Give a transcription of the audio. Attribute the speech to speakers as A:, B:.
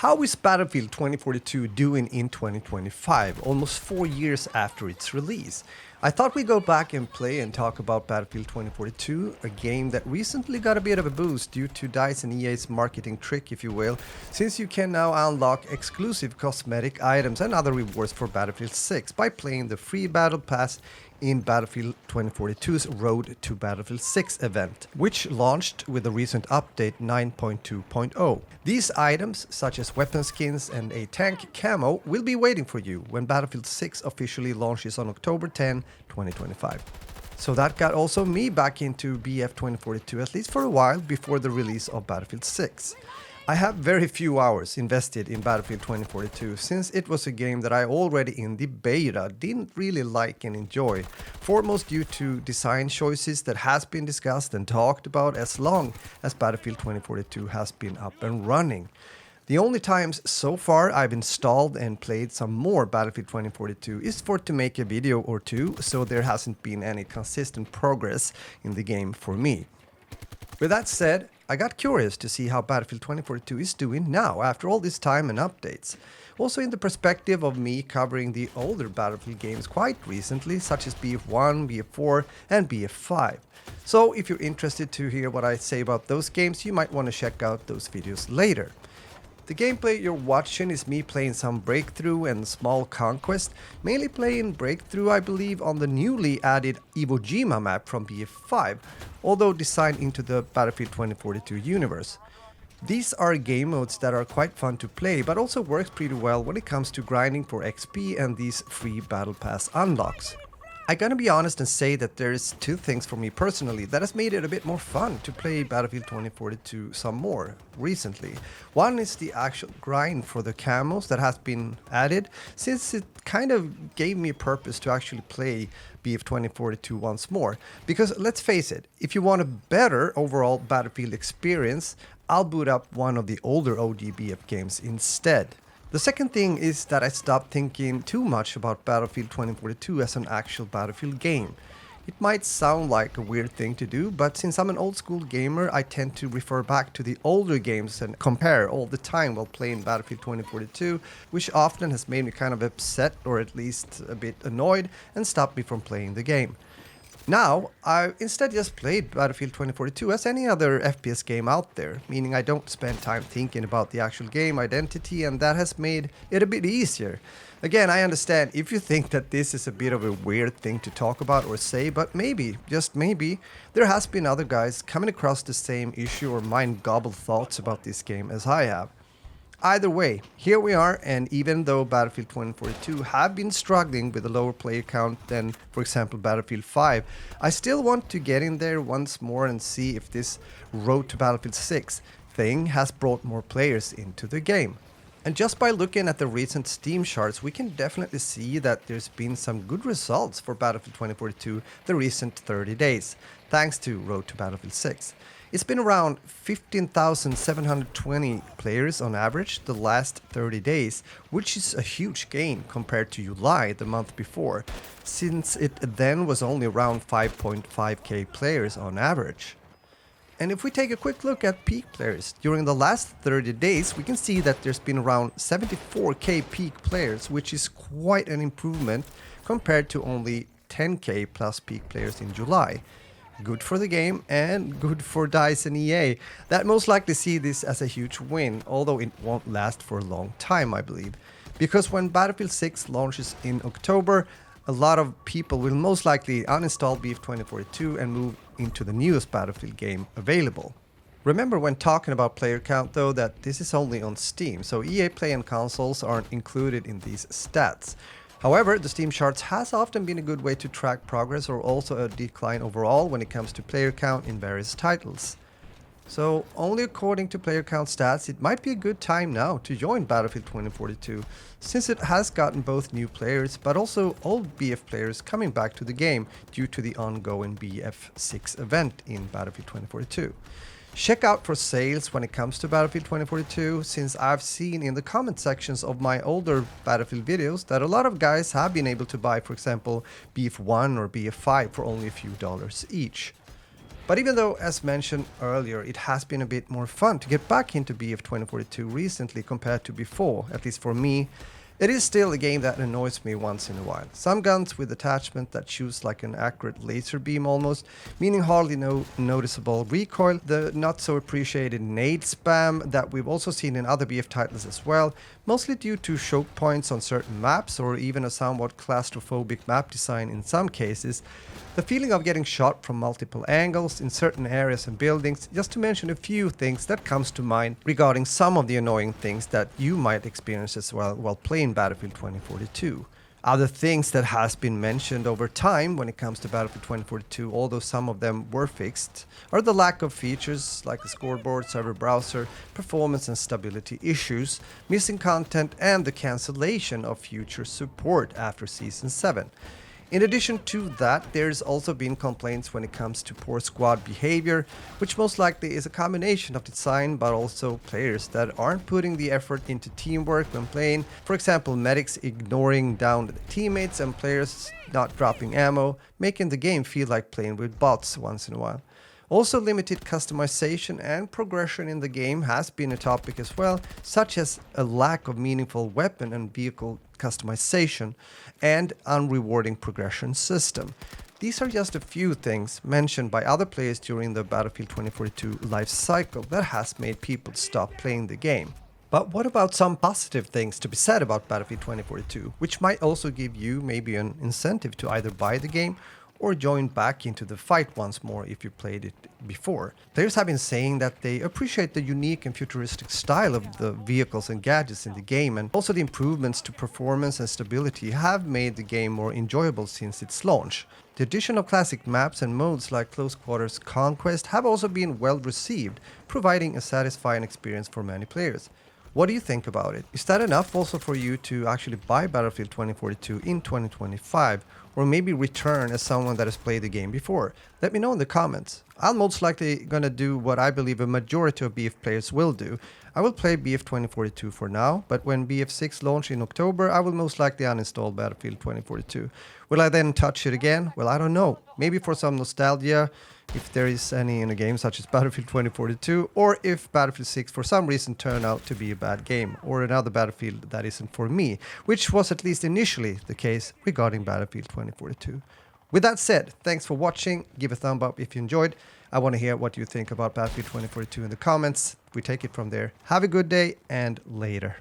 A: How is Battlefield 2042 doing in 2025, almost 4 years after its release? I thought we'd go back and play and talk about Battlefield 2042, a game that recently got a bit of a boost due to DICE and EA's marketing trick, if you will, since you can now unlock exclusive cosmetic items and other rewards for Battlefield 6 by playing the free Battle Pass in Battlefield 2042's Road to Battlefield 6 event, which launched with the recent update 9.2.0. These items, such as weapon skins and a tank camo, will be waiting for you when Battlefield 6 officially launches on October 10, 2025. So that got also me back into BF2042, at least for a while before the release of Battlefield 6. I have very few hours invested in Battlefield 2042 since it was a game that I already in the beta didn't really like and enjoy, foremost due to design choices that has been discussed and talked about as long as Battlefield 2042 has been up and running. The only times so far I've installed and played some more Battlefield 2042 is for to make a video or two, so there hasn't been any consistent progress in the game for me. With that said, I got curious to see how Battlefield 2042 is doing now after all this time and updates. Also in the perspective of me covering the older Battlefield games quite recently, such as BF1, BF4 and BF5. So if you're interested to hear what I say about those games, you might want to check out those videos later. The gameplay you're watching is me playing some Breakthrough and Small Conquest, mainly playing Breakthrough I believe on the newly added Iwo Jima map from BF5, although designed into the Battlefield 2042 universe. These are game modes that are quite fun to play, but also works pretty well when it comes to grinding for XP and these free Battle Pass unlocks. I gotta be honest and say that there's two things for me personally that has made it a bit more fun to play Battlefield 2042 some more recently. One is the actual grind for the camos that has been added, since it kind of gave me a purpose to actually play BF 2042 once more. Because let's face it, if you want a better overall Battlefield experience, I'll boot up one of the older OG BF games instead. The second thing is that I stopped thinking too much about Battlefield 2042 as an actual Battlefield game. It might sound like a weird thing to do, but since I'm an old school gamer, I tend to refer back to the older games and compare all the time while playing Battlefield 2042, which often has made me kind of upset or at least a bit annoyed and stopped me from playing the game. Now, I instead just played Battlefield 2042 as any other FPS game out there, meaning I don't spend time thinking about the actual game identity, and that has made it a bit easier. Again, I understand if you think that this is a bit of a weird thing to talk about or say, but maybe, just maybe, there has been other guys coming across the same issue or mind-gobbled thoughts about this game as I have. Either way, here we are, and even though Battlefield 2042 have been struggling with a lower player count than, for example, Battlefield 5, I still want to get in there once more and see if this Road to Battlefield 6 thing has brought more players into the game. And just by looking at the recent Steam charts, we can definitely see that there's been some good results for Battlefield 2042 the recent 30 days, thanks to Road to Battlefield 6. It's been around 15,720 players on average the last 30 days, which is a huge gain compared to July the month before, since it then was only around 5.5k players on average. And if we take a quick look at peak players, during the last 30 days we can see that there's been around 74k peak players, which is quite an improvement compared to only 10k plus peak players in July. Good for the game and good for DICE and EA that most likely see this as a huge win, although it won't last for a long time I believe. Because when Battlefield 6 launches in October, a lot of people will most likely uninstall BF 2042 and move into the newest Battlefield game available. Remember when talking about player count though that this is only on Steam, so EA Play and consoles aren't included in these stats. However, the Steam charts has often been a good way to track progress or also a decline overall when it comes to player count in various titles. So, only according to player count stats, it might be a good time now to join Battlefield 2042, since it has gotten both new players but also old BF players coming back to the game due to the ongoing BF6 event in Battlefield 2042. Check out for sales when it comes to Battlefield 2042, since I've seen in the comment sections of my older Battlefield videos that a lot of guys have been able to buy, for example, BF1 or BF5 for only a few dollars each. But even though, as mentioned earlier, it has been a bit more fun to get back into BF2042 recently compared to before, at least for me, it is still a game that annoys me once in a while. Some guns with attachment that shoots like an accurate laser beam almost, meaning hardly no noticeable recoil, the not so appreciated nade spam that we've also seen in other BF titles as well, mostly due to choke points on certain maps or even a somewhat claustrophobic map design in some cases, the feeling of getting shot from multiple angles in certain areas and buildings, just to mention a few things that comes to mind regarding some of the annoying things that you might experience as well while playing Battlefield 2042. Other things that has been mentioned over time when it comes to Battlefield 2042, although some of them were fixed, are the lack of features like the scoreboard, server browser, performance and stability issues, missing content, and the cancellation of future support after Season 7. In addition to that, there's also been complaints when it comes to poor squad behavior, which most likely is a combination of design but also players that aren't putting the effort into teamwork when playing. For example, medics ignoring downed teammates and players not dropping ammo, making the game feel like playing with bots once in a while. Also, limited customization and progression in the game has been a topic as well, such as a lack of meaningful weapon and vehicle customization and unrewarding progression system. These are just a few things mentioned by other players during the Battlefield 2042 life cycle that has made people stop playing the game. But what about some positive things to be said about Battlefield 2042, which might also give you maybe an incentive to either buy the game or join back into the fight once more if you played it before? Players have been saying that they appreciate the unique and futuristic style of the vehicles and gadgets in the game, and also the improvements to performance and stability have made the game more enjoyable since its launch. The addition of classic maps and modes like Close Quarters Conquest have also been well received, providing a satisfying experience for many players. What do you think about it? Is that enough also for you to actually buy Battlefield 2042 in 2025, or maybe return as someone that has played the game before? Let me know in the comments. I'm most likely gonna do what I believe a majority of BF players will do. I will play BF 2042 for now, but when BF6 launch in October, I will most likely uninstall Battlefield 2042. Will I then touch it again? Well, I don't know. Maybe for some nostalgia, if there is any in a game such as Battlefield 2042, or if Battlefield 6 for some reason turned out to be a bad game, or another Battlefield that isn't for me, which was at least initially the case regarding Battlefield 2042. With that said, thanks for watching. Give a thumb up if you enjoyed. I want to hear what you think about Battlefield 2042 in the comments. We take it from there. Have a good day and later.